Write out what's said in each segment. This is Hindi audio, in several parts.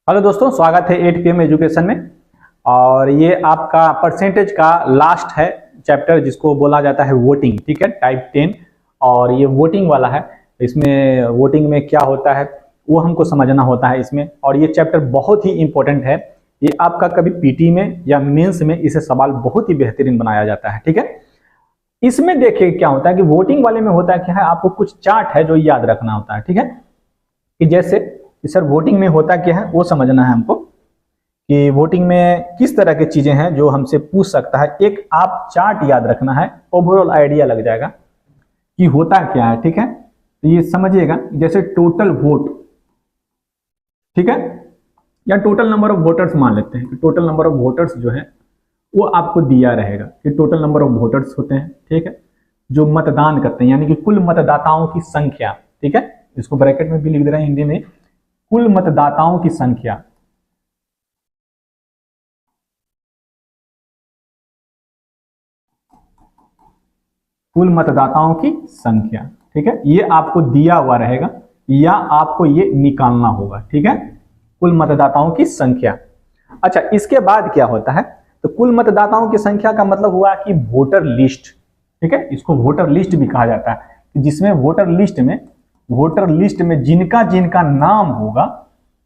हेलो दोस्तों, स्वागत है 8 PM एजुकेशन में। और ये आपका परसेंटेज का लास्ट है चैप्टर, जिसको बोला जाता है वोटिंग। ठीक है, टाइप 10। और ये वोटिंग वाला है। इसमें वोटिंग में क्या होता है वो हमको समझना होता है इसमें। और ये चैप्टर बहुत ही इंपॉर्टेंट है। ये आपका कभी पीटी में या मेंस में इसे सवाल बहुत ही बेहतरीन बनाया जाता है। ठीक है, इसमें देखिए क्या होता है कि वोटिंग वाले में होता है क्या है, आपको कुछ चार्ट है जो याद रखना होता है। ठीक है, कि जैसे कि सर वोटिंग में होता क्या है वो समझना है हमको, कि वोटिंग में किस तरह की चीजें हैं जो हमसे पूछ सकता है। एक आप चार्ट याद रखना है, ओवरऑल आइडिया लग जाएगा कि होता क्या है। ठीक है, तो ये समझिएगा, जैसे टोटल वोट, ठीक है, या टोटल नंबर ऑफ वोटर्स मान लेते हैं कि टोटल नंबर ऑफ वोटर्स जो है वो आपको दिया रहेगा कि टोटल नंबर ऑफ वोटर्स होते हैं। ठीक है, जो मतदान करते हैं, यानी कि कुल मतदाताओं की संख्या। ठीक है, इसको ब्रैकेट में भी लिख दे रहे हैं हिंदी में, कुल मतदाताओं की संख्या। कुल मतदाताओं की संख्या, ठीक है, ये आपको दिया हुआ रहेगा या आपको ये निकालना होगा। ठीक है, कुल मतदाताओं की संख्या। अच्छा, इसके बाद क्या होता है, तो कुल मतदाताओं की संख्या का मतलब हुआ कि वोटर लिस्ट। ठीक है, इसको वोटर लिस्ट भी कहा जाता है, जिसमें वोटर लिस्ट में जिनका जिनका नाम होगा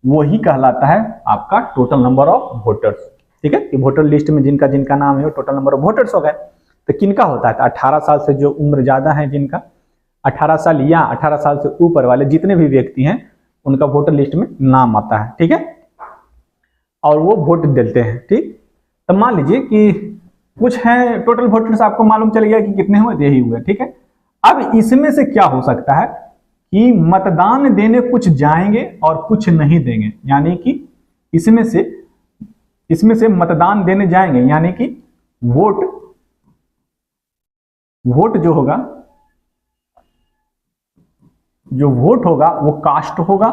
वही कहलाता है आपका टोटल नंबर ऑफ वोटर्स। ठीक है, कि वोटर लिस्ट में जिनका जिनका नाम है वो टोटल नंबर ऑफ वोटर्स हो गए। तो किनका होता है, तो 18 साल से जो उम्र ज्यादा है, जिनका 18 साल या 18 साल से ऊपर वाले जितने भी व्यक्ति हैं उनका वोटर लिस्ट में नाम आता है। ठीक है, और वो वोट देते हैं। ठीक, तो मान लीजिए कि कुछ है टोटल वोटर्स, आपको मालूम चल गया कि कितने हुए, यही हुए। ठीक है, अब इसमें से क्या हो सकता है कि मतदान देने कुछ जाएंगे और कुछ नहीं देंगे, यानी कि इसमें से मतदान देने जाएंगे, यानी कि वोट जो होगा, वो कास्ट होगा।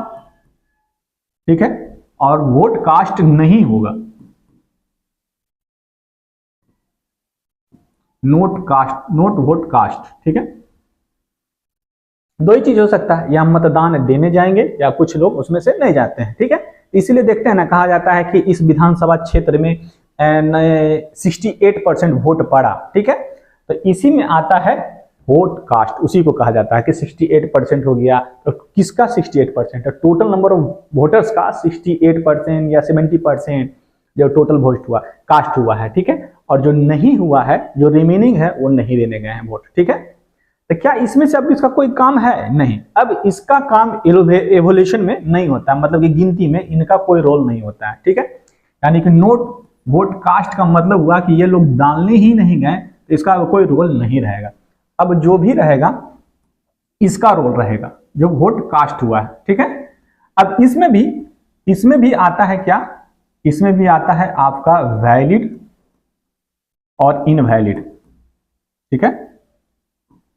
ठीक है, और वोट कास्ट नहीं होगा, नोट वोट कास्ट। ठीक है, दो ही चीज हो सकता है, या मतदान देने जाएंगे या कुछ लोग उसमें से नहीं जाते हैं। ठीक है, इसीलिए देखते हैं ना, कहा जाता है कि इस विधानसभा क्षेत्र में 68% वोट पड़ा। ठीक है, तो इसी में आता है वोट कास्ट, उसी को कहा जाता है कि 68% हो गया। तो किसका 68% है, टोटल नंबर ऑफ वोटर्स का 68% या 70% जो टोटल वोट हुआ, कास्ट हुआ है। ठीक है, और जो नहीं हुआ है, जो रिमेनिंग है, वो नहीं देने गए हैं वोट। ठीक है, तो क्या इसमें से अब इसका कोई काम है? नहीं, अब इसका काम एवोल्यूशन में नहीं होता, मतलब कि गिनती में इनका कोई रोल नहीं होता है। ठीक है, यानी कि नोट वोट कास्ट का मतलब हुआ कि ये लोग डालने ही नहीं गए, तो इसका कोई रोल नहीं रहेगा। अब जो भी रहेगा इसका रोल रहेगा, जो वोट कास्ट हुआ है। ठीक है, अब इसमें भी आता है क्या, इसमें भी आता है आपका वैलिड और इनवैलिड। ठीक है,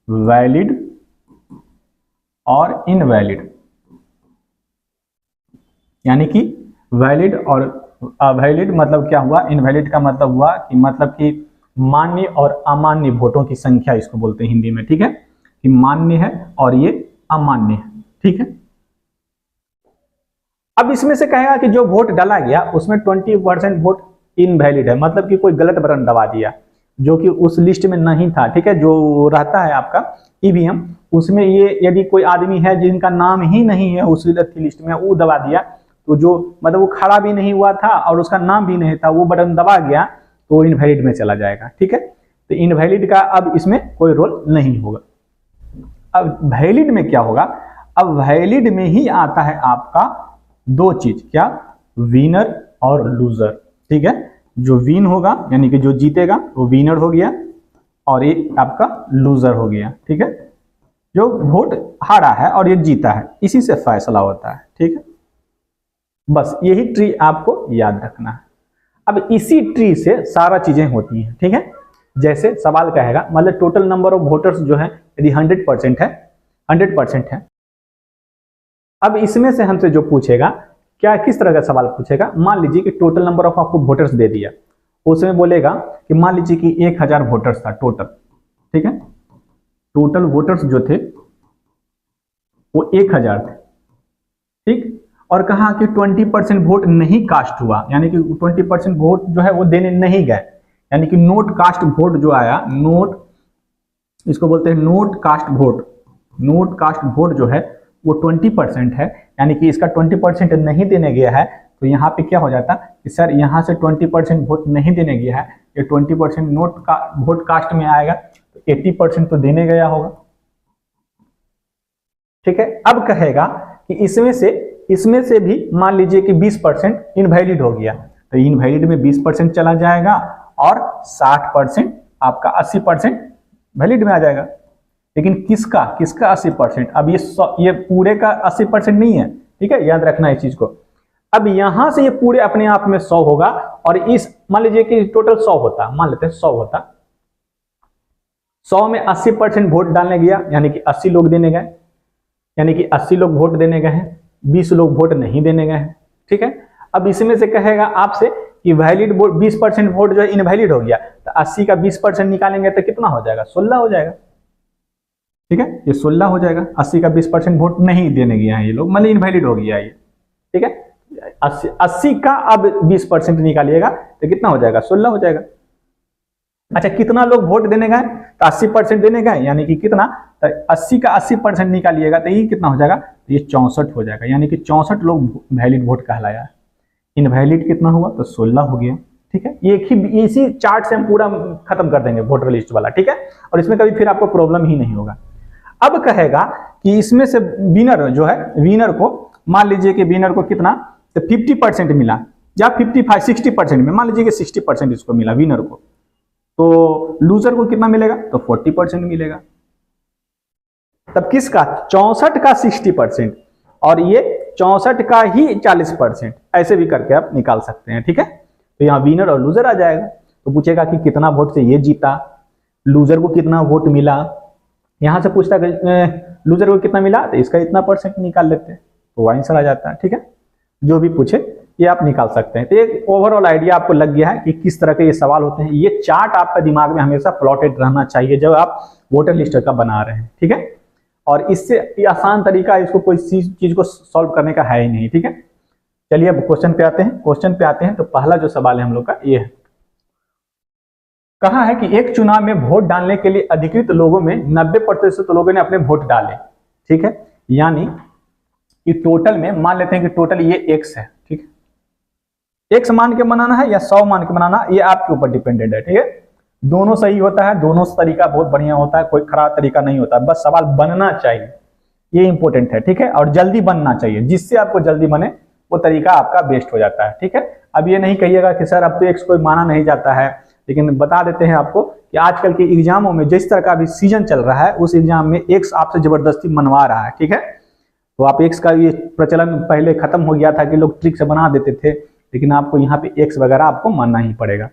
वैलिड और इनवैलिड, यानी कि वैलिड और अवैलिड मतलब क्या हुआ, इनवैलिड का मतलब हुआ कि मान्य और अमान्य वोटों की संख्या, इसको बोलते हैं हिंदी में। ठीक है, कि मान्य है और ये अमान्य है। ठीक है, अब इसमें से कहेगा कि जो वोट डाला गया उसमें 20% वोट इनवैलिड है, मतलब कि कोई गलत बटन दबा दिया जो कि उस लिस्ट में नहीं था। ठीक है, जो रहता है आपका ईवीएम, उसमें ये यदि कोई आदमी है जिनका नाम ही नहीं है उस लिस्ट में, वो दबा दिया, तो जो मतलब वो खड़ा भी नहीं हुआ था और उसका नाम भी नहीं था, वो बटन दबा गया तो वो इनवैलिड में चला जाएगा। ठीक है, तो इनवैलिड का अब इसमें कोई रोल नहीं होगा। अब वैलिड में क्या होगा, अब वैलिड में ही आता है आपका दो चीज, क्या, विनर और लूजर। ठीक है, जो विन होगा यानी कि जो जीतेगा वो विनर हो गया, और ये आपका लूजर हो गया। ठीक है, जो वोट हारा है और ये जीता है, इसी से फैसला होता है। ठीक है, बस यही ट्री आपको याद रखना है। अब इसी ट्री से सारा चीजें होती हैं। ठीक है, जैसे सवाल कहेगा, मतलब टोटल नंबर ऑफ वोटर्स जो है यदि 100% है, अब इसमें से हमसे जो पूछेगा, क्या किस तरह का सवाल पूछेगा, मान लीजिए कि टोटल नंबर ऑफ आपको वोटर्स दे दिया, उसमें बोलेगा कि मान लीजिए कि 1000 वोटर्स था टोटल। ठीक है, टोटल वोटर्स जो थे वो 1000 थे। ठीक, और कहा कि 20% वोट नहीं कास्ट हुआ, यानी कि 20% वोट जो है वो देने नहीं गए, यानी कि नोट कास्ट वोट जो आया, नोट, इसको बोलते हैं note cast vote, note cast vote जो है वो 20% है, यानी कि इसका 20% नहीं देने गया है। तो यहाँ पे क्या हो जाता कि सर यहाँ से 20% वोट नहीं देने गया है, ये 20% नोट का वोट कास्ट में आएगा, तो 80% तो देने गया होगा। ठीक है, अब कहेगा कि इसमें से भी मान लीजिए कि 20% इनवैलिड हो गया, तो इनवैलिड में 20% चला जाएगा और 60% आपका 80% वैलिड में आ जाएगा। लेकिन किसका 80%? अब ये पूरे का 80% नहीं है, ठीक है, याद रखना इस चीज को। अब यहां से ये पूरे अपने आप में 100 होगा, और इस मान लीजिए कि टोटल 100 होता, मान लेते हैं 100 होता, 100 में 80% वोट डालने गया, यानी कि 80 लोग देने गए, यानी कि 80 लोग वोट देने गए हैं, 20 लोग वोट नहीं देने गए हैं। ठीक है, अब इसमें से कहेगा आपसे कि वैलिड वोट 20% वोट जो है इनवैलिड हो गया, तो 80 का 20% निकालेंगे तो कितना हो जाएगा? 16 हो जाएगा। ठीक है, ये 16 हो जाएगा। 80 का 20% वोट नहीं देने गया है ये लोग, मतलब इनवैलिड हो गया ये। ठीक है, 80 का अब 20% निकालिएगा तो कितना हो जाएगा? 16 हो जाएगा। अच्छा, कितना लोग वोट देने गए? तो 80% देने गए, यानी कि कितना? तो 80 का 80% निकालिएगा तो ये कितना हो जाएगा? तो ये 64 हो जाएगा, यानी कि 64 लोग वैलिड वोट कहलाया। इनवैलिड कितना हुआ? तो 16 हो गया। ठीक है, एक ही इसी चार्ट से हम पूरा खत्म कर देंगे वोटर लिस्ट वाला। ठीक है, और इसमें कभी फिर आपको प्रॉब्लम ही नहीं होगा। अब कहेगा कि इसमें से विनर जो है, विनर को मान लीजिए कि विनर को कितना? तो 50% मिला, या 55 60% में, मान लीजिए कि 60% इसको मिला विनर को, तो लूजर को कितना मिलेगा? तो 40% मिलेगा। तब किसका? 64 का 60% और ये 64 का ही 40%, ऐसे भी करके आप निकाल सकते हैं। ठीक है, तो यहाँ विनर और लूजर आ जाएगा। तो पूछेगा कि कितना वोट से ये जीता, लूजर को कितना वोट मिला, यहां से पूछता है लूजर को कितना मिला, तो इसका इतना % निकाल लेते हैं, तो आंसर आ जाता है। ठीक है, जो भी पूछे ये आप निकाल सकते हैं। तो एक ओवरऑल आइडिया आपको लग गया है कि किस तरह के ये सवाल होते हैं। ये चार्ट आपका दिमाग में हमेशा प्लॉटेड रहना चाहिए जब आप वोटर लिस्ट का बना रहे हैं। ठीक है, और इससे आसान तरीका इसको कोई चीज को सॉल्व करने का है ही नहीं। ठीक है, चलिए अब क्वेश्चन पे आते हैं। तो पहला जो सवाल है हम लोग का ये है, कहा है कि एक चुनाव में वोट डालने के लिए अधिकृत लोगों में 90% लोगों ने अपने वोट डाले। ठीक है, यानी कि टोटल में मान लेते हैं कि टोटल ये x है। ठीक है, x मान के बनाना है या 100 मान के बनाना, ये आपके ऊपर डिपेंडेंट है। ठीक है, दोनों सही होता है, दोनों तरीका बहुत बढ़िया होता है, कोई खराब तरीका नहीं होता, बस सवाल बनना चाहिए, ये इंपॉर्टेंट है। ठीक है, और जल्दी बनना चाहिए, जिससे आपको जल्दी बने वो तरीका आपका बेस्ट हो जाता है। ठीक है, अब ये नहीं कहिएगा कि सर अब तो x कोई माना नहीं जाता है, लेकिन बता देते हैं आपको कि आजकल के एग्जामों में जिस तरह का अभी सीजन चल रहा है, उस एग्जाम में x आपसे जबरदस्ती मनवा रहा है। ठीक है, तो आप x का ये प्रचलन पहले खत्म हो गया था कि लोग ट्रिक से बना देते थे, लेकिन आपको यहाँ पे x वगैरह आपको मानना ही पड़ेगा,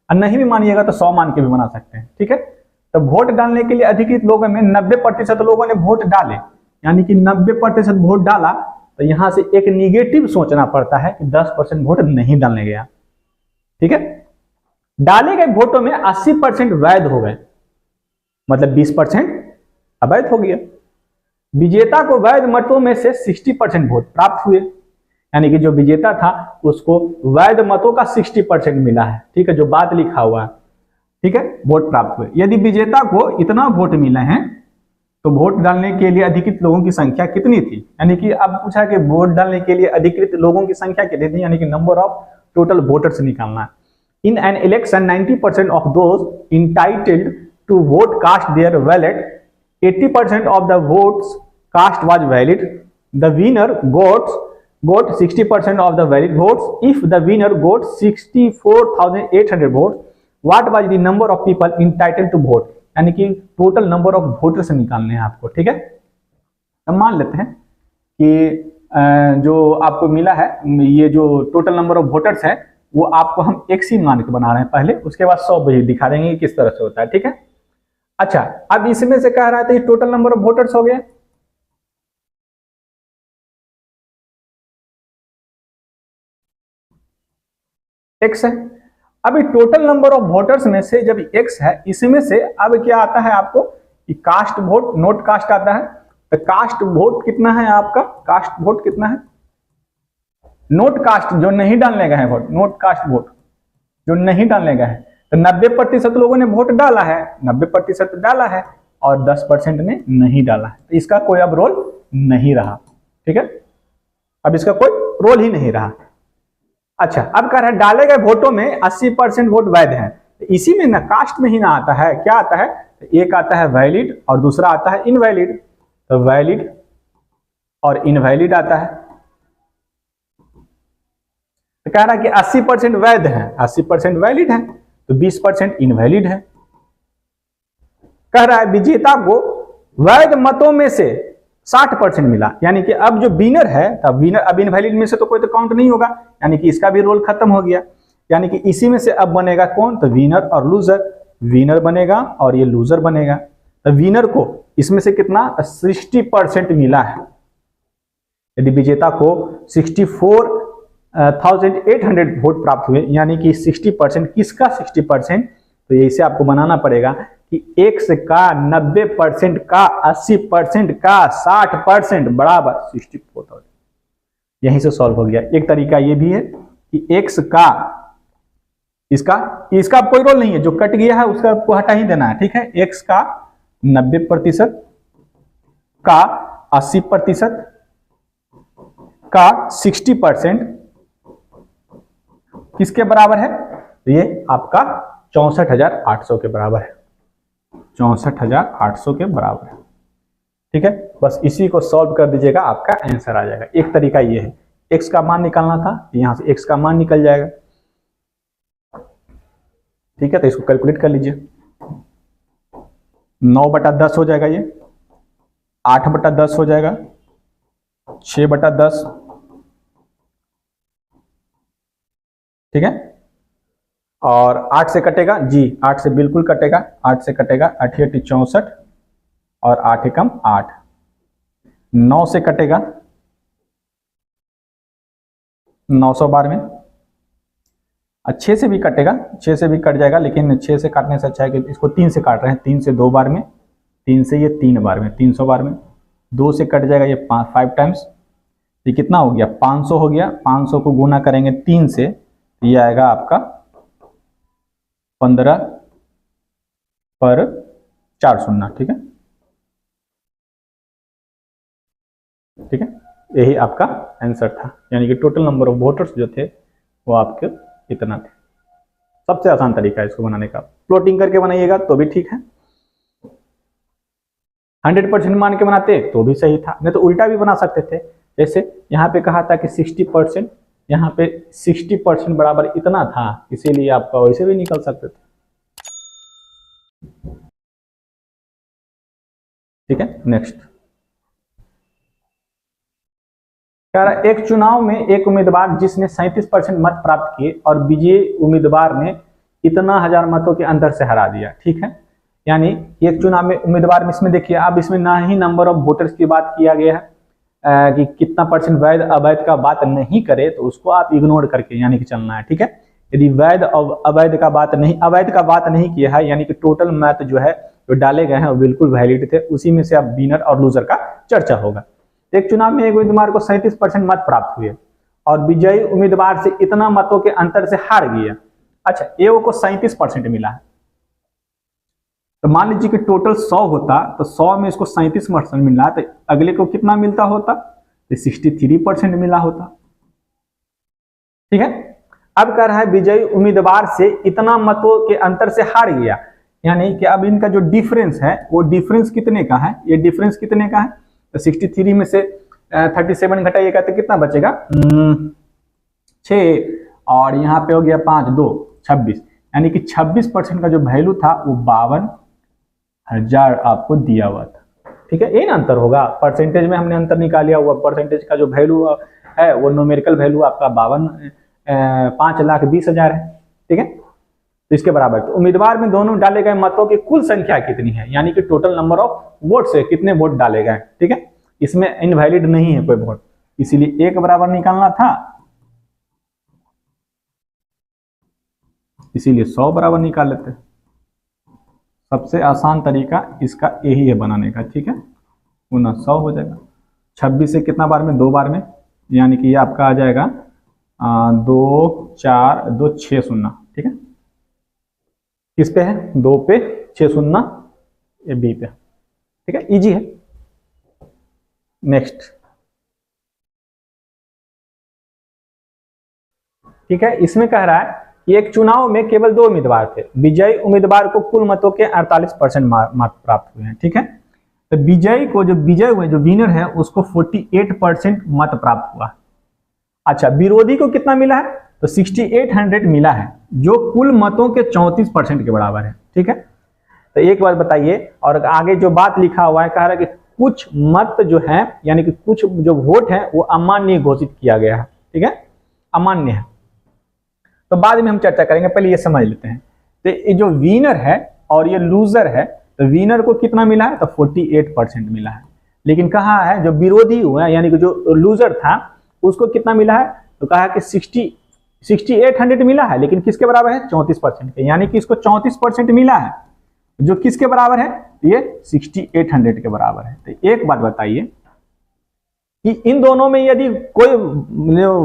और नहीं भी मानिएगा तो 100 मान के भी बना सकते हैं। ठीक है, तो वोट डालने के लिए अधिकृत लोगों में 90% लोगों ने वोट डाले, यानी कि 90% वोट डाला, तो यहाँ से एक निगेटिव सोचना पड़ता है कि 10% वोट नहीं डालने गया। ठीक है, डाले गए वोटों में 80% वैध हो गए, मतलब 20% अवैध हो गया। विजेता को वैध मतों में से 60% वोट प्राप्त हुए, यानी कि जो विजेता था उसको वैध मतों का 60% मिला है। ठीक है, जो बात लिखा हुआ है। ठीक है, वोट प्राप्त हुए। यदि विजेता को इतना वोट मिले हैं तो वोट डालने के लिए अधिकृत लोगों की संख्या कितनी थी, यानी कि अब पूछा कि वोट डालने के लिए अधिकृत लोगों की संख्या कितनी थी, यानी कि नंबर ऑफ टोटल वोटर्स निकालना है। In an election, 90% of those entitled to vote cast their ballot. 80% of the votes cast was valid. The winner got 60% of the valid votes. If the winner got 64,800 votes, what was the number of people entitled to vote? यानी कि टोटल नंबर ऑफ वोटर्स निकालने हैं आपको। ठीक है, अब मान लेते हैं कि जो आपको मिला है, ये जो टोटल नंबर ऑफ वोटर्स है वो आपको हम x ही मान के बना रहे हैं पहले, उसके बाद 100 भी दिखा देंगे किस तरह से होता है। ठीक है, अच्छा, अब इसमें से कह रहा था ये टोटल नंबर ऑफ वोटर्स हो गए, x है। अब ये टोटल नंबर ऑफ वोटर्स में से जब x है, इसमें से अब क्या आता है आपको कि कास्ट वोट, नोट कास्ट आता है। तो कास्ट वोट कितना है आपका? कास्ट वोट कितना है? नोट कास्ट जो नहीं डालने गए हैं वोट, नोट कास्ट वोट जो नहीं डालने गए हैं, तो 90% लोगों ने वोट डाला है, 90% डाला है और 10% ने नहीं डाला है, तो इसका कोई अब रोल नहीं रहा। ठीक है, अब इसका कोई रोल ही नहीं रहा। अच्छा, अब कह रहा है डाले गए वोटों में 80% वोट वैध हैं, तो इसी में ना कास्ट में ही ना आता है, क्या आता है, एक आता है वैलिड और दूसरा आता है इनवैलिड, तो वैलिड और इनवैलिड आता है। तो कह रहा है कि 80% वैध है, 80% वैलिड है, तो 20% इनवैलिड है। कह रहा है विजेता को वैध मतों में से 60% मिला, यानी कि अब जो विनर है, तब विनर, अब इनवैलिड में से तो कोई तो काउंट नहीं होगा, यानी कि इसका भी रोल खत्म हो गया, यानी कि इसी में से अब बनेगा कौन, तो विनर और लूजर, विनर बनेगा और ये लूजर बनेगा। तो विनर को इसमें से कितना 60% मिला है, यदि विजेता को 64,800 वोट प्राप्त हुए, यानी कि 60%, किसका 60%, तो इसे आपको बनाना पड़ेगा कि x का 90% का 80% का 60% बराबर 64,000। यहीं से सॉल्व हो गया। एक तरीका ये भी है कि x का, इसका कोई रोल नहीं है, जो कट गया है उसका आपको हटा ही देना है। ठीक है, x का 90% का 80% का 60% किसके बराबर है, तो ये आपका 64,800 के बराबर है, 64,800 के बराबर है। ठीक है, बस इसी को सॉल्व कर दीजिएगा, आपका आंसर आ जाएगा। एक तरीका ये है, x का मान निकालना था, यहां से x का मान निकल जाएगा। ठीक है, तो इसको कैलकुलेट कर लीजिए, 9/10 हो जाएगा, ये 8/10 हो जाएगा, 6/10। ठीक है, और 8 से कटेगा जी, 8 से बिल्कुल कटेगा, 8 से कटेगा, 8 × 64 और 8 × 8, 9 से कटेगा 912, 6 से भी कटेगा, 6 से भी कट जाएगा, लेकिन 6 से काटने से अच्छा है कि इसको 3 से काट रहे हैं, 3 से 2 बार में, 3 से ये 3 बार में, 300 बार में, 2 से कट जाएगा ये 5 टाइम्स, ये कितना हो गया 500 हो गया, 500 को गुना करेंगे 3 से, ये आएगा आपका 15/4 ठीक है, ठीक है, यही आपका आंसर था, यानी कि टोटल नंबर ऑफ वोटर्स जो थे वो आपके इतना थे। सबसे आसान तरीका है इसको बनाने का, फ्लोटिंग करके बनाइएगा तो भी ठीक है, 100% मान के बनाते तो भी सही था, नहीं तो उल्टा भी बना सकते थे। जैसे यहाँ पे कहा था कि 60%, यहाँ पे 60% बराबर इतना था, इसीलिए आपका वैसे भी निकल सकते थे। ठीक है, नेक्स्ट कह रहा है एक चुनाव में एक उम्मीदवार जिसने 37% मत प्राप्त किए और विजयी उम्मीदवार ने इतना 1000 मतों के अंतर से हरा दिया। ठीक है, यानी एक चुनाव में उम्मीदवार में, इसमें देखिए अब इसमें ना ही नंबर ऑफ वोटर्स की बात किया गया है कि कितना परसेंट वैध अवैध का बात नहीं करे, तो उसको आप इग्नोर करके यानी कि चलना है। ठीक है, यदि वैध और अवैध का बात नहीं, अवैध का बात नहीं किया है, यानी कि टोटल मत जो है जो डाले गए हैं वो बिल्कुल वैलिड थे, उसी में से अब विनर और लूजर का चर्चा होगा। एक चुनाव में एक उम्मीदवार को 37% मत प्राप्त हुए और विजयी उम्मीदवार से इतना मतों के अंतर से हार गया। अच्छा, ए को 37% मिला है, तो मान लीजिए कि टोटल 100 होता, तो 100 में इसको 37% मिला, तो अगले को कितना मिलता होता, तो 63% मिला होता। ठीक है, अब कह रहा है विजयी उम्मीदवार से इतना मतों के अंतर से हार गया, यानी कि अब इनका जो डिफरेंस है वो डिफरेंस कितने का है, ये डिफरेंस कितने का है, तो 63 में से 37 घटाइएगा तो कितना बचेगा 6, और यहाँ पे हो गया 5 2 26, यानी कि 26% का जो वैल्यू था वो 52,000 आपको दिया हुआ था। ठीक है, ये ना अंतर होगा, परसेंटेज में हमने अंतर निकाला हुआ, परसेंटेज का जो वैल्यू है वो न्यूमेरिकल वैल्यू आपका 5,20,000 है। ठीक है, तो इसके बराबर, तो उम्मीदवार में दोनों डाले गए मतों की कुल संख्या कितनी है, यानी कि टोटल नंबर ऑफ वोट्स है, कितने वोट डाले गए। ठीक है, इसमें इनवैलिड नहीं है कोई वोट, इसीलिए एक बराबर निकालना था, इसीलिए 100 बराबर निकाल लेते। सबसे आसान तरीका इसका यही है बनाने का। ठीक है, गुना 100 हो जाएगा, 26 से कितना बार में, 2 बार में, यानी कि ये आपका आ जाएगा 2 4 2 6 0, ठीक है। किस पे है? 2 पे 6 0, ये बी पे, ठीक है, इजी है। नेक्स्ट, ठीक है, इसमें कह रहा है कि एक चुनाव में केवल 2 उम्मीदवार थे, विजयी उम्मीदवार को कुल मतों के 48% मत प्राप्त हुए हैं, ठीक है। तो विजयी को, जो विजय हुए, जो विनर है, उसको 48% मत प्राप्त हुआ। अच्छा, विरोधी को कितना मिला है? तो 6800 मिला है, जो कुल मतों के 34% के बराबर है, ठीक है। तो एक बात बताइए, और आगे जो बात लिखा हुआ है, कह रहा है कि कुछ मत जो है, यानी कि कुछ जो वोट है वो अमान्य घोषित किया गया है, ठीक है, अमान्य है। तो बाद में हम चर्चा करेंगे, पहले ये समझ लेते हैं। तो ये जो विनर है और ये लूजर है, तो विनर को कितना मिला है? तो 48% मिला है। लेकिन कहा है जो विरोधी हुआ है, यानी कि जो लूजर था, उसको कितना मिला है? तो कहा है कि 6800 मिला है, लेकिन किसके बराबर है? 34% के, यानी कि इसको 34% मिला है, जो किसके बराबर है? ये 6800 के बराबर है। तो एक बात बताइए कि इन दोनों में यदि कोई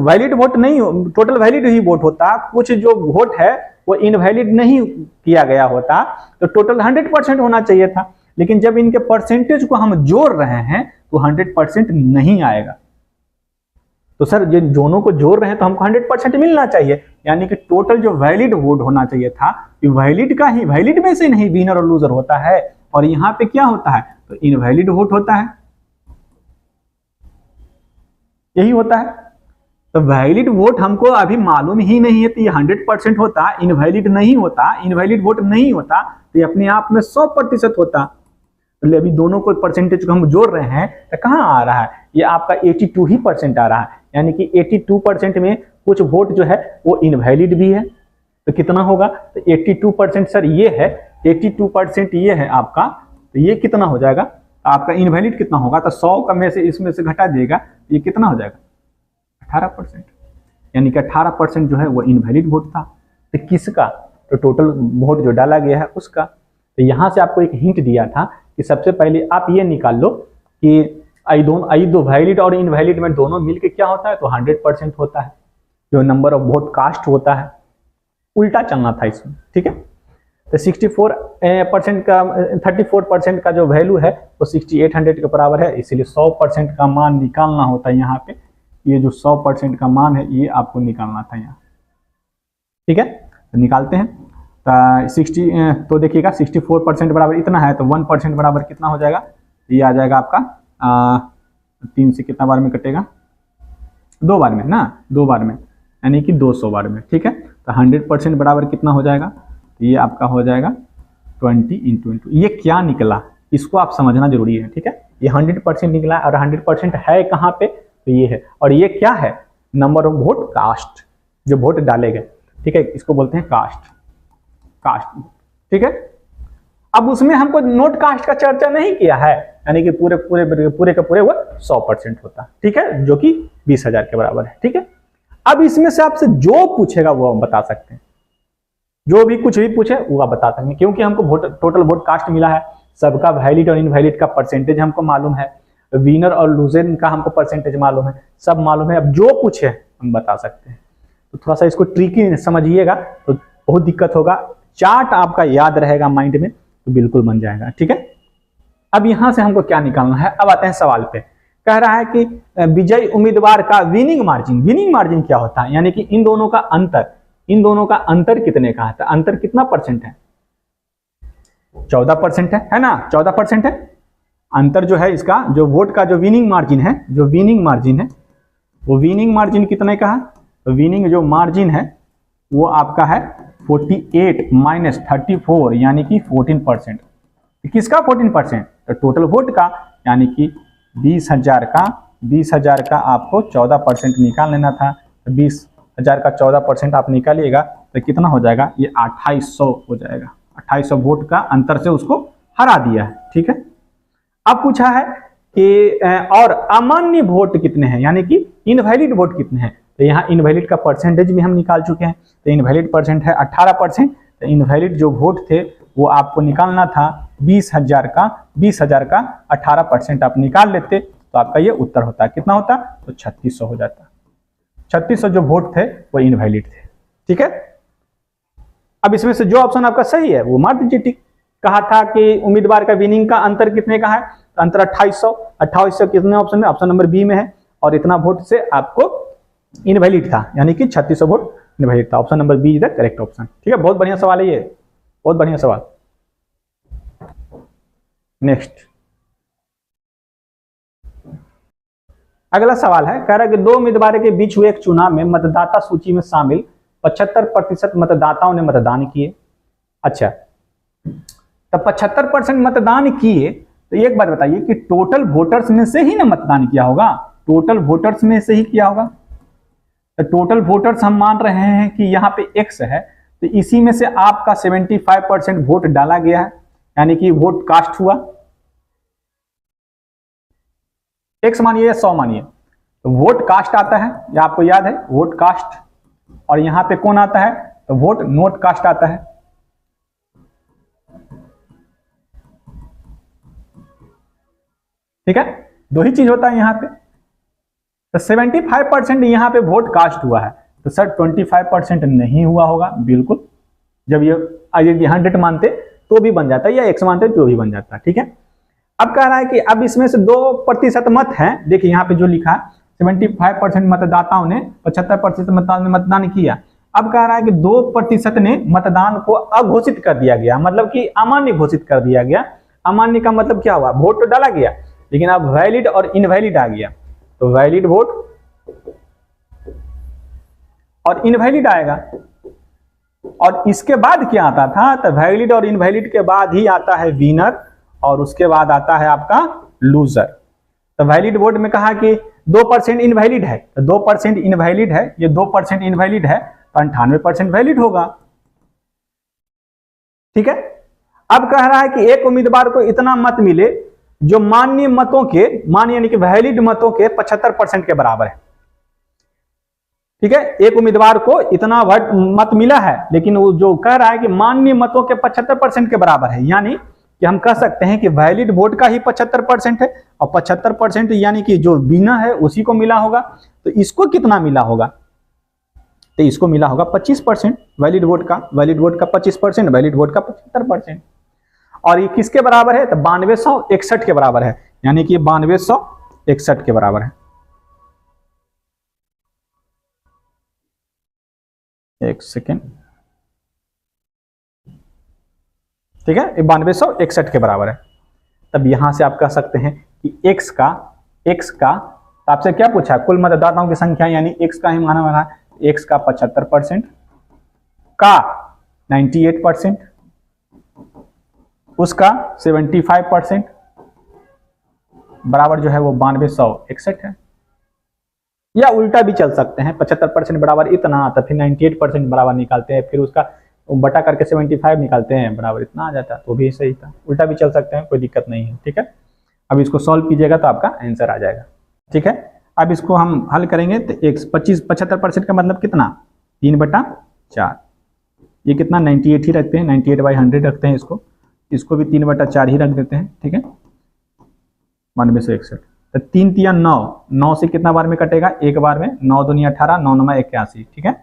वैलिड वोट नहीं हो, टोटल वैलिड ही वोट होता, कुछ जो वोट है वो इनवैलिड नहीं किया गया होता, तो टोटल 100% होना चाहिए था। लेकिन जब इनके परसेंटेज को हम जोड़ रहे हैं तो 100% नहीं आएगा। तो सर, जिन दोनों को जोड़ रहे हैं तो हमको 100% मिलना चाहिए, यानी कि टोटल जो वैलिड वोट होना चाहिए था, कि वैलिड का ही, वैलिड में से नहीं विनर और लूजर होता है, और यहाँ पे क्या होता है? तो इनवैलिड वोट होता है, यही होता है। तो वैलिड वोट हमको अभी मालूम ही नहीं है, तो ये 100% होता, इनवैलिड नहीं होता, इनवैलिड वोट नहीं होता, तो ये अपने आप में 100% होता। तो अभी दोनों को परसेंटेज को हम जोड़ रहे हैं, तो कहाँ आ रहा है? ये आपका 82 ही % आ रहा है, यानी कि 82% में कुछ वोट जो है वो इनवैलिड भी है। तो कितना होगा? तो 82% सर ये है, 82% ये है आपका, तो ये कितना हो जाएगा आपका? इनवैलिड कितना होगा? तो 100 का में से इसमें से घटा देगा, ये कितना हो जाएगा? 18%, यानी कि 18% जो है वो इनवैलिड वोट था। तो किसका? तो टोटल वोट जो डाला गया है उसका। तो यहाँ से आपको एक हिंट दिया था कि सबसे पहले आप ये निकाल लो कि आई दो वैलिड और इनवैलिड में दोनों मिलके क्या होता है? तो 100% होता है, जो नंबर ऑफ वोट कास्ट होता है। उल्टा चलना था इसमें, ठीक है। तो 64% का 34% का जो वैल्यू है वो 6800 के बराबर है, इसलिए 100% का मान निकालना होता है यहाँ पे। ये जो 100% का मान है ये आपको निकालना था यहाँ, ठीक है। तो निकालते हैं। तो देखिएगा 64% बराबर इतना है, तो 1% बराबर कितना हो जाएगा? ये आ जाएगा आपका 3 से कितना बार में कटेगा? 2 बार में ना, 2 बार में, यानी कि 200 बार में, ठीक है। तो 100% बराबर कितना हो जाएगा? तो ये आपका हो जाएगा 20 × 2। ये क्या निकला इसको आप समझना जरूरी है, ठीक है। ये 100% निकला, और 100% है कहाँ पे? तो ये है, और ये क्या है? नंबर ऑफ वोट कास्ट, जो वोट डाले गए, ठीक है, इसको बोलते हैं कास्ट, ठीक है। अब उसमें हमको नोट कास्ट का चर्चा नहीं किया है, यानी कि पूरे का पूरे वो 100% होता, ठीक है, जो कि 20,000 के बराबर है, ठीक है। अब इसमें से आपसे जो पूछेगा वो हम बता सकते हैं, जो भी कुछ भी पूछे वो आप बता सकते हैं, क्योंकि हमको टोटल वोट कास्ट मिला है, सबका वैलिड और इनवैलिड का परसेंटेज हमको मालूम है, विनर और लूजर का हमको परसेंटेज मालूम है, सब मालूम है। अब जो पूछे हम बता सकते हैं। तो थोड़ा सा इसको ट्रिकी समझिएगा तो बहुत दिक्कत होगा। चार्ट आपका याद रहेगा माइंड में तो बिल्कुल बन जाएगा, ठीक है। अब यहां से हमको क्या निकालना है? अब आते हैं सवाल पे। कह रहा है कि विजयी उम्मीदवार का विनिंग मार्जिन क्या होता है, यानी कि इन दोनों का अंतर कितने का है? तो अंतर कितना परसेंट है? 14% है ना, 14% है अंतर जो है इसका, जो वोट का जो विनिंग मार्जिन है, वो विनिंग मार्जिन कितने का है? तो विनिंग जो मार्जिन है वो आपका है 48 - 34, यानी कि 14%। किसका 14%? तो टोटल वोट का, यानी कि 20,000 का आपको 14% निकाल लेना था। तो 20,000 का 14% आप निकालिएगा तो कितना हो जाएगा? ये 2800 हो जाएगा। 2800 वोट का अंतर से उसको हरा दिया है, ठीक है। अब पूछा है कि और अमान्य वोट कितने हैं, यानी कि इनवैलिड वोट कितने हैं? तो यहाँ इनवैलिड का परसेंटेज भी हम निकाल चुके हैं। तो इनवैलिड परसेंट है 18%। तो इनवैलिड जो वोट थे वो आपको निकालना था 20,000 का 18% आप निकाल लेते तो आपका ये उत्तर होता। कितना होता? तो 3600 हो जाता। 3600 जो वोट थे वो इनवैलिड थे। ठीक है, अब इसमें से जो ऑप्शन आपका सही है वो मार दीजिए टिक। कहा था कि उम्मीदवार का विनिंग का अंतर कितने का है, तो अंतर 2800 कितने ऑप्शन में, ऑप्शन नंबर बी में है, और इतना वोट से आपको इनवैलिड था, यानी कि 3600 वोट इनवैलिड था। Option number B is the correct option. ठीक है, बहुत बढ़िया सवाल है ये, बहुत बढ़िया सवाल। नेक्स्ट अगला सवाल है, कह रहा है कि दो उम्मीदवारों के बीच हुए एक चुनाव में मतदाता सूची में शामिल 75% मतदाताओं ने मतदान किए। अच्छा, तो 75% मतदान किए, तो एक बात बताइए कि टोटल वोटर्स में से ही ना मतदान किया होगा, टोटल वोटर्स में से ही किया होगा। तो टोटल वोटर्स हम मान रहे हैं कि यहाँ पे x है, तो इसी में से आपका 75% वोट डाला गया है, यानी कि वोट कास्ट हुआ। x मानिए या 100 मानिए, तो वोट कास्ट आता है, ये आपको याद है वोट कास्ट, और यहां पे कौन आता है, तो वोट नोट कास्ट आता है। ठीक है, दो ही चीज होता है यहां पे। तो 75% यहां पे वोट कास्ट हुआ है, तो सर 25% नहीं हुआ होगा, बिल्कुल। जब ये 100 मानते तो भी बन जाता है, या x मानते तो भी बन जाता है। ठीक है, अब कह रहा है कि अब इसमें से 2% मत हैं, देखिए यहाँ पे जो लिखा है 75% मतदाताओं ने 75% मतदाताओं ने मतदान किया। अब कह रहा है कि 2% ने मतदान को अघोषित कर दिया गया, मतलब कि अमान्य घोषित कर दिया गया। अमान्य का मतलब क्या हुआ, वोट तो डाला गया लेकिन अब वैलिड और इनवैलिड आ गया, तो वैलिड वोट और इनवैलिड आएगा। और इसके बाद क्या आता था, तो वैलिड और इनवैलिड के बाद ही आता है विनर, और उसके बाद आता है आपका लूजर। तो वैलिड वोट में कहा कि 2% इनवैलिड है, तो 2% इनवैलिड है, ये 2% इनवैलिड है, तो 98% वैलिड होगा। ठीक है, अब कह रहा है कि एक उम्मीदवार को इतना मत मिले जो मान्य मतों के, मान्य यानी कि वैलिड मतों के 75% के बराबर है। ठीक है, एक उम्मीदवार को इतना मत मिला है, लेकिन वो जो कह रहा है कि मान्य मतों के 75% के बराबर है, यानी कि हम कह सकते हैं कि वैलिड वोट का ही 75% है, और 75% यानी कि जो बिना है उसी को मिला होगा। तो इसको कितना मिला होगा, तो इसको मिला होगा 25%, वैलिड वोट का 25%, वैलिड वोट का 75%। और ये किसके बराबर है, तो 9261 के बराबर है, यानी कि 9261 के बराबर है। एक सेकेंड, ठीक है, 9261 के बराबर है। तब यहां से आप कह सकते हैं कि x का तो आपसे क्या पूछा, कुल मतदाताओं की संख्या, यानी x का ही माना वाला है, x का 75%, का 98%, उसका 75% बराबर जो है वो 9261 है। या उल्टा भी चल सकते हैं, 75% बराबर इतना, तो फिर 98% बराबर निकालते हैं, फिर उसका बटा करके 75 निकालते हैं, बराबर इतना आ जाता, तो भी सही था। उल्टा भी चल सकते हैं, कोई दिक्कत नहीं है। ठीक है, अब इसको सॉल्व कीजिएगा तो आपका आंसर आ जाएगा। ठीक है, अब इसको हम हल करेंगे तो 75% का मतलब कितना, 3/4, ये कितना 98 ही रखते हैं, 98/100 रखते हैं इसको भी 3/4 ही रख देते हैं। ठीक है, 9261, तो 3 तिया 9, 9 से कितना बार में कटेगा, एक बार में, 9 दूनी 18, 9 9 81, ठीक है,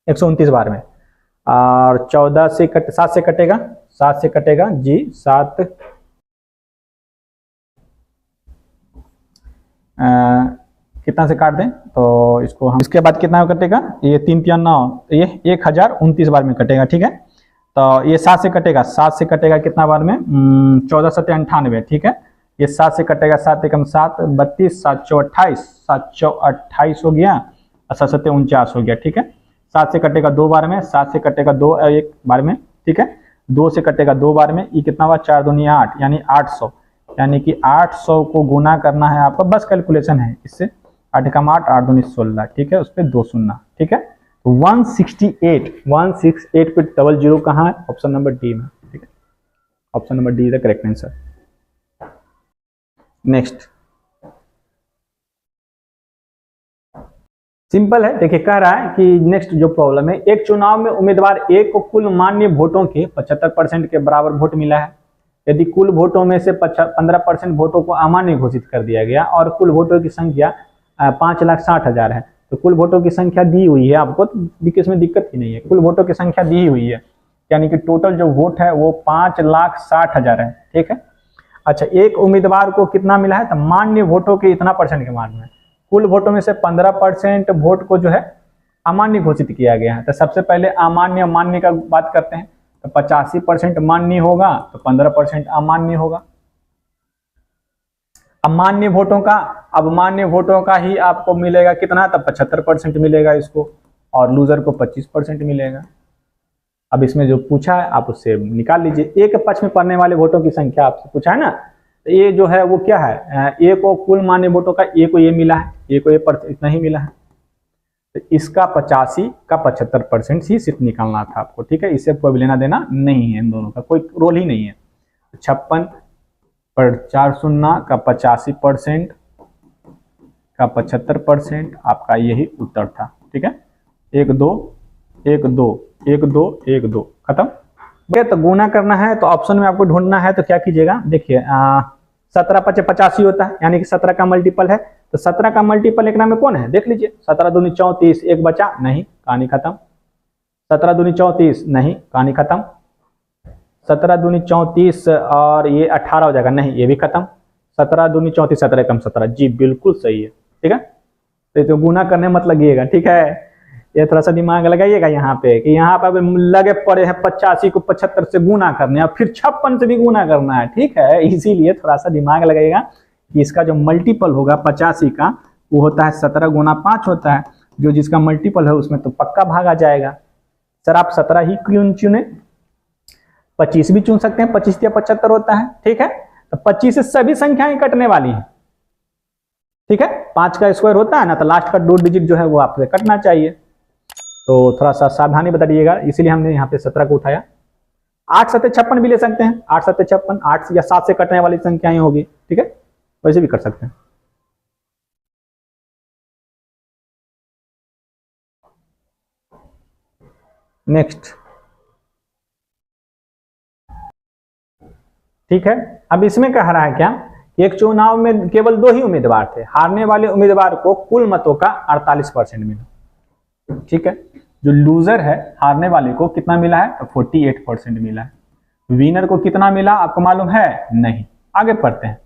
129 बार में। और 14 से 7 से कटेगा, 7 से कटेगा जी, 7 कितना से काट दें, तो इसको हम, इसके बाद कितना कटेगा, ये 3 तिया 9, ये 1029 बार में कटेगा। ठीक है, तो ये 7 से कटेगा, 7 से कटेगा कितना बार में, 14 7 98, ठीक है, ये 7 से कटेगा, 7 एकम 7, 32, 728 हो गया, और 7 7 49 हो गया। ठीक है, 7 से कटेगा 2 बार में, 7 से कटेगा 2 एक बार में, ठीक है, 2 से कटेगा 2 बार में, ये कितना हुआ, 4 दूनी 8, यानी 800, यानी कि 800 को गुना करना है आपका, बस कैलकुलेशन है इससे, 8 एकम 8, 8 दूनी 16, ठीक है, उस पर 2 शून्य। ठीक है, 168 पे 00 कहाँ है, ऑप्शन नंबर डी में। ठीक है, option number D is the correct answer. Next simple है, देखिए कह रहा है कि नेक्स्ट जो प्रॉब्लम है, एक चुनाव में उम्मीदवार ए को कुल मान्य वोटों के 75% के बराबर वोट मिला है। यदि कुल वोटों में से 15% वोटों को अमान्य घोषित कर दिया गया और कुल वोटों की संख्या 5,60,000 है, तो तो कुल वोटों की संख्या दी हुई है आपको, तो इसमें दिक्कत ही नहीं है, कुल वोटों की संख्या दी हुई है, यानी कि टोटल जो वोट है वो 5,60,000 है। ठीक है। अच्छा, एक उम्मीदवार को कितना मिला है, तो मान्य वोटों के इतना परसेंट के मान में, कुल वोटों में से 15% वोट को जो है अमान्य घोषित किया गया है। तो सबसे पहले अमान्य मान्य का बात करते हैं, तो 85% मान्य होगा तो 15% अमान्य होगा। अमान्य वोटों का, अवमान्य वोटों का ही आपको मिलेगा कितना, तब 75% मिलेगा इसको, और लूजर को 25% मिलेगा। अब इसमें जो पूछा है आप उससे निकाल लीजिए, एक पक्ष में पड़ने वाले वोटों की संख्या आपसे पूछा है ना, तो ये जो है वो क्या है, ए को कुल मान्य वोटों का ए को ये मिला है, ए को ये इतना ही मिला है, तो इसका 85 का 75% ही सिर्फ निकालना था आपको। ठीक है, इससे कोई लेना देना नहीं है, इन दोनों का कोई रोल ही नहीं है। 56 पर 4 शून्य का 85% का 75% आपका यही उत्तर था। ठीक है, 1 2 1 2 1 2 1 2 खत्म। तो गुना करना है तो ऑप्शन में आपको ढूंढना है, तो क्या कीजिएगा, देखिए 17 × 5 = 85 होता है, यानी कि 17 का मल्टीपल है, तो 17 का मल्टीपल एक नाम में कौन है, देख लीजिए। 17 दूनी 34, एक बचा, नहीं, कहानी खत्म। 17 दूनी 34, नहीं, कहानी खत्म। 17 दूनी 34 और ये 18 हो जाएगा, नहीं, ये भी खत्म। 17 दूनी 34, 17 कम 17, जी बिल्कुल सही है। ठीक है, तो गुना करने मत लगिएगा। ठीक है, ये थोड़ा सा दिमाग लगाइएगा यहाँ पे, कि यहाँ पे लगे पड़े हैं 85 को 75 से गुना करने, और फिर 56 से भी गुना करना है। ठीक है, इसीलिए थोड़ा सा दिमाग लगाइएगा कि इसका जो मल्टीपल होगा 85 का, वो होता है 17 × 5 होता है, जो जिसका मल्टीपल है उसमें तो पक्का भाग आ जाएगा। सर आप 17 ही क्यों चुने, 25 भी चुन सकते हैं, 25 या 75 होता है। ठीक है, तो 25 से सभी संख्याएं कटने वाली हैं। ठीक है, 5 का स्क्वायर होता है ना, तो लास्ट का 2 डिजिट जो है वो आपसे कटना चाहिए, तो थोड़ा सा सावधानी बताइएगा, इसीलिए हमने यहाँ पे 17 को उठाया। 8 7 56 भी ले सकते हैं, 8 7 56, 8 या 7 से कटने वाली संख्याएं होगी। ठीक है, वैसे भी कर सकते हैं। नेक्स्ट। ठीक है, अब इसमें कह रहा है क्या, एक चुनाव में केवल 2 ही उम्मीदवार थे, हारने वाले उम्मीदवार को कुल मतों का 48% मिला। ठीक है, जो लूजर है हारने वाले को कितना मिला है, तो 48% मिला है। विनर को कितना मिला आपको मालूम है, नहीं। आगे पढ़ते हैं,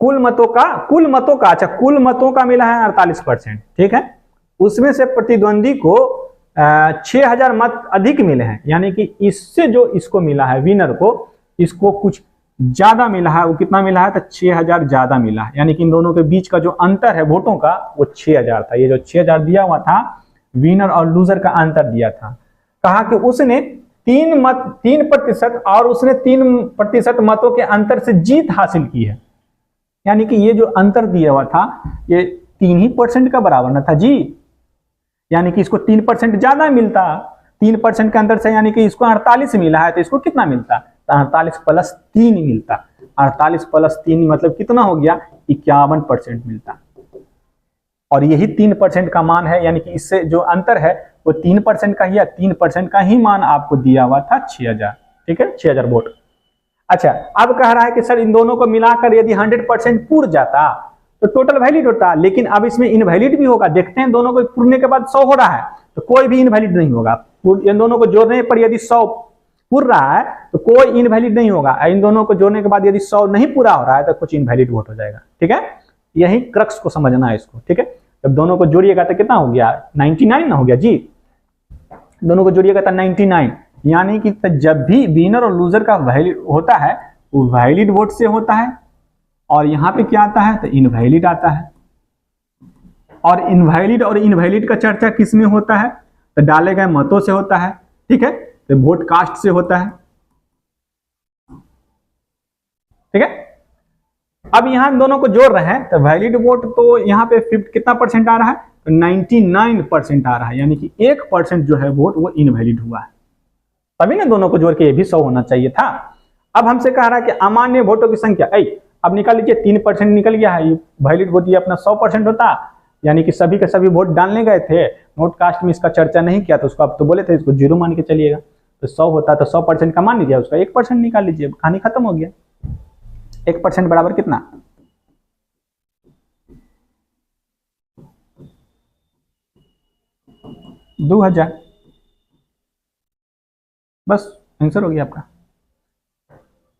कुल मतों का अच्छा, कुल मतों का मिला है 48%। ठीक है, उसमें से प्रतिद्वंदी को 6000 मत अधिक मिले हैं, यानी कि इससे जो इसको मिला है विनर को, इसको कुछ ज्यादा मिला है। वो कितना मिला है, तो 6000 ज्यादा मिला है, यानी कि इन दोनों के बीच का जो अंतर है वोटों का वो 6000 था। ये जो 6000 दिया हुआ था, विनर और लूजर का अंतर दिया था। कहा कि उसने 3% और उसने 3% मतों के अंतर से जीत हासिल की है, यानी कि ये जो अंतर दिया हुआ था ये 3% का बराबर न था जी, यानी कि इसको 3% ज्यादा मिलता, 3% के अंदर से, यानी कि इसको 48 मिला है, तो इसको कितना मिलता, तो 48 + 3 मिलता। 48 + 3 मतलब कितना हो गया, 51% मिलता, और यही 3% का मान है, यानी कि इससे जो अंतर है वो 3% का ही है, 3% का ही मान आपको दिया हुआ था 6000। ठीक है, 6000 वोट। अच्छा, अब कह रहा है कि सर इन दोनों को मिलाकर यदि 100% पूर जाता तो टोटल वैलिड होता, लेकिन अब इसमें इनवैलिड भी होगा। देखते हैं, दोनों को पूरने के बाद 100 हो रहा है तो कोई भी इनवैलिड नहीं होगा। इन दोनों को जोड़ने पर यदि 100 पूर रहा है तो कोई इनवैलिड नहीं होगा, इन दोनों को जोड़ने के बाद यदि 100 नहीं पूरा हो रहा है तो कुछ इनवैलिड वोट हो जाएगा। ठीक है, यही क्रक्स को समझना है इसको। ठीक है, जब दोनों को जोड़िएगा तो कितना हो गया, 99 ना हो गया जी, दोनों को जोड़िएगा तो 99, यानी कि जब भी विनर और लूजर का वैलिड होता है वो वैलिड वोट से होता है, और यहाँ पे क्या आता है, तो इनवैलिड आता है। और इनवैलिड का चर्चा किस में होता है, तो डाले गए मतों से होता है। ठीक है, तो वोट कास्ट से होता है। ठीक है, अब यहां दोनों को जोड़ रहे हैं तो वैलिड वोट तो यहाँ पे कितना % आ रहा है, तो 99% आ रहा है, यानी कि 1% जो है वोट वो इनवैलिड हुआ है। तभी ना दोनों को जोड़ के ये भी 100 होना चाहिए था। अब हमसे कह रहा है कि अमान्य वोटों की संख्या, अब निकाल लीजिए, 3% निकल गया है, वैलिड वोट ये अपना 100% होता, यानी कि सभी के सभी वोट डालने गए थे, नोट कास्ट में इसका चर्चा नहीं किया, तो उसको अब तो बोले थे इसको 0 मान के चलिएगा, तो 100 होता तो 100% का मान लीजिए, उसका 1% निकाल लीजिए, कहानी खत्म हो गया। 1% बराबर कितना, 2000। बस आंसर हो गया आपका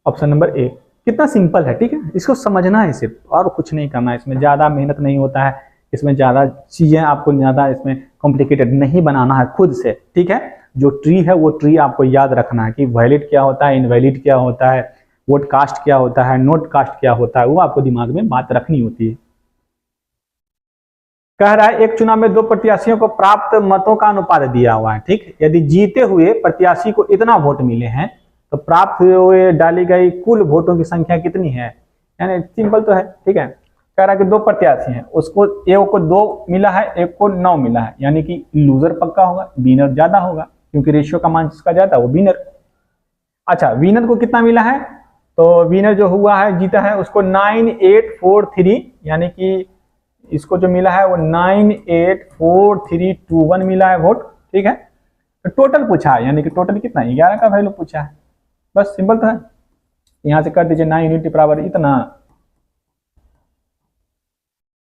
ऑप्शन नंबर ए। कितना सिंपल है, ठीक है, इसको समझना है सिर्फ, और कुछ नहीं करना है। इसमें ज़्यादा मेहनत नहीं होता है, इसमें ज़्यादा चीज़ें आपको ज़्यादा इसमें कॉम्प्लिकेटेड नहीं बनाना है खुद से, ठीक है। जो ट्री है वो ट्री आपको याद रखना है कि वैलिड क्या होता है, इनवैलिड क्या होता है, वोट कास्ट क्या होता है, नोट कास्ट क्या होता है, वो आपको दिमाग में बात रखनी होती है। कह रहा है एक चुनाव में दो प्रत्याशियों को प्राप्त मतों का अनुपात दिया हुआ है, ठीक। यदि जीते हुए प्रत्याशी को इतना वोट मिले हैं तो प्राप्त हुए डाली गई कुल वोटों की संख्या कितनी है। यानी सिंपल तो है, ठीक है। कह रहा है कि दो प्रत्याशी हैं, उसको एक को 2 मिला है, एक को 9 मिला है, यानी कि लूजर पक्का होगा, विनर ज्यादा होगा, क्योंकि रेशियो का मान जिसका ज्यादा वो विनर। अच्छा, विनर को कितना मिला है, तो विनर जो हुआ है जीता है उसको 9843, यानी कि इसको जो मिला है वो 984321 मिला है वोट, ठीक है। तो टोटल पूछा है, यानी कि टोटल कितना 11 का वैल्यू पूछा है। बस सिंपल तो है, यहां से कर दीजिए 9 यूनिट बराबर इतना,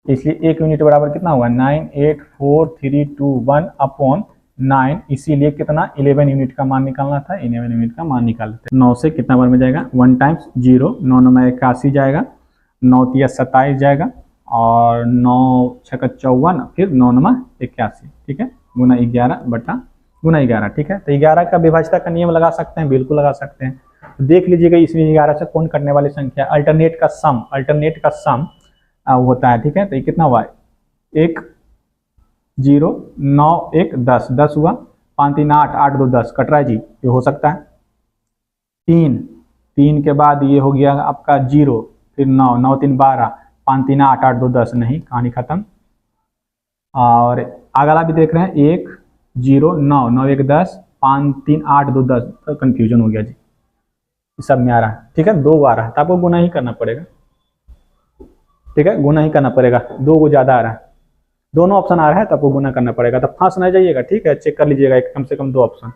इसलिए 1 यूनिट बराबर कितना होगा 984321 अपॉन 9, इसीलिए कितना 11 यूनिट का मान निकालना था, 11 यूनिट का मान निकाल लेते हैं। 9 से कितना बार में जाएगा 1 टाइम्स 0, 9 9 में 81 जाएगा, 9 3 27 जाएगा, और 9 6 54, फिर 9 9 81, ठीक है, गुना 11 बटा गुना 11, ठीक है। तो 11 का विभाज्यता का नियम लगा सकते हैं, बिल्कुल लगा सकते हैं। तो देख लीजिएगा इसमें 11 से कौन करने वाली संख्या, अल्टरनेट का सम होता है, ठीक है। तो ये कितना हुआ 1 0 9 1 10, 10 हुआ, 5 3 8 8 2 10 कट रहा है जी, ये हो सकता है। 3 के बाद ये हो गया आपका 0, फिर 9 9 3 12, 5 3 8 8 2 10, नहीं, कहानी खत्म। और अगला भी देख रहे हैं 1 0 9 9 1 10, 5 3 8 2 10, तो कंफ्यूजन हो गया जी, सब में आ रहा है, ठीक है, 2 आ रहा है, तो आपको गुना ही करना पड़ेगा, ठीक है, गुना ही करना पड़ेगा, 2 को ज्यादा आ रहा है, दोनों ऑप्शन आ रहा है तो आपको गुना करना पड़ेगा। तो फंस नहीं जाइएगा, ठीक है, चेक कर लीजिएगा कम से कम 2 ऑप्शन।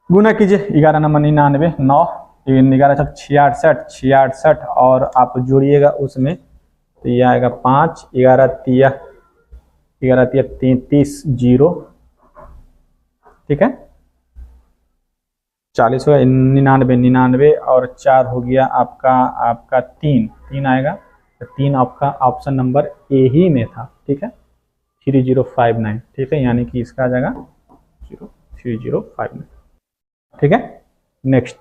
गुना कीजिए 11 नंबर 99, 9 11 66 66, और आप जोड़िएगा उसमें तो ये आएगा 5 11 33 0, ठीक है, 40 होगा, 99 और 4 हो गया आपका 3 आएगा, तो 3 आपका ऑप्शन नंबर ए ही में था, ठीक है, 3059, ठीक है, यानी कि इसका आ जाएगा 3059, ठीक है। नेक्स्ट,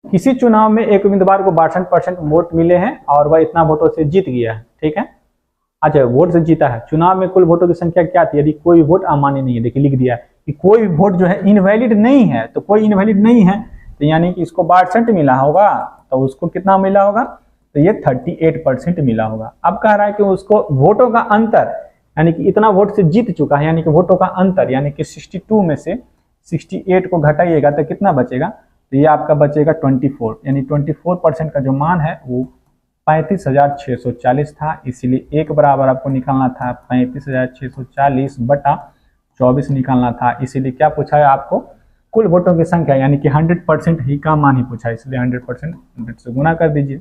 किसी चुनाव में एक उम्मीदवार को 62% वोट मिले हैं और वह इतना वोटों से जीत गया है, ठीक है। अच्छा, वोट से जीता है, चुनाव में कुल वोटों की संख्या क्या थी, यदि कोई वोट अमान्य नहीं है, देखिए लिख दिया है कि कोई वोट जो है इनवैलिड नहीं है, तो कोई इनवैलिड नहीं है तो यानी कि इसको 62% मिला होगा, तो उसको कितना मिला होगा, तो ये 38% मिला होगा। अब कह रहा है कि उसको वोटों का अंतर, यानी कि इतना वोट से जीत चुका है, यानी कि वोटों का अंतर, यानी कि 62 में से 68 को घटाइएगा तो कितना बचेगा, तो ये आपका बचेगा 24, यानी 24% का जो मान है वो 35,640 था, इसीलिए एक बराबर आपको निकालना था 35,640 बटा 24 निकालना था। इसीलिए क्या पूछा है आपको, कुल वोटों की संख्या, यानी कि 100% ही का मान ही पूछा है, इसलिए 100% 100 से गुना कर दीजिए,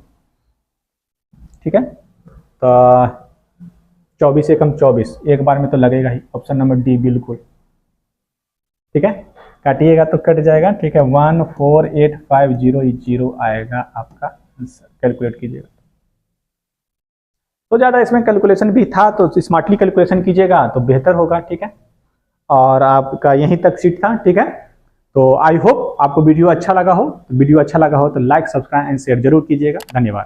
ठीक है। तो 24 एकम 24, एक बार में तो लगेगा ही, ऑप्शन नंबर डी बिल्कुल, ठीक है। काटिएगा तो कट जाएगा, ठीक है, 14850 आएगा आपका आंसर, कैलकुलेट कीजिएगा। तो ज़्यादा इसमें कैलकुलेशन भी था, तो स्मार्टली कैलकुलेशन कीजिएगा तो बेहतर होगा, ठीक है। और आपका यहीं तक सीट था, ठीक है। तो आई होप आपको वीडियो अच्छा लगा हो, तो लाइक सब्सक्राइब एंड शेयर जरूर कीजिएगा। धन्यवाद।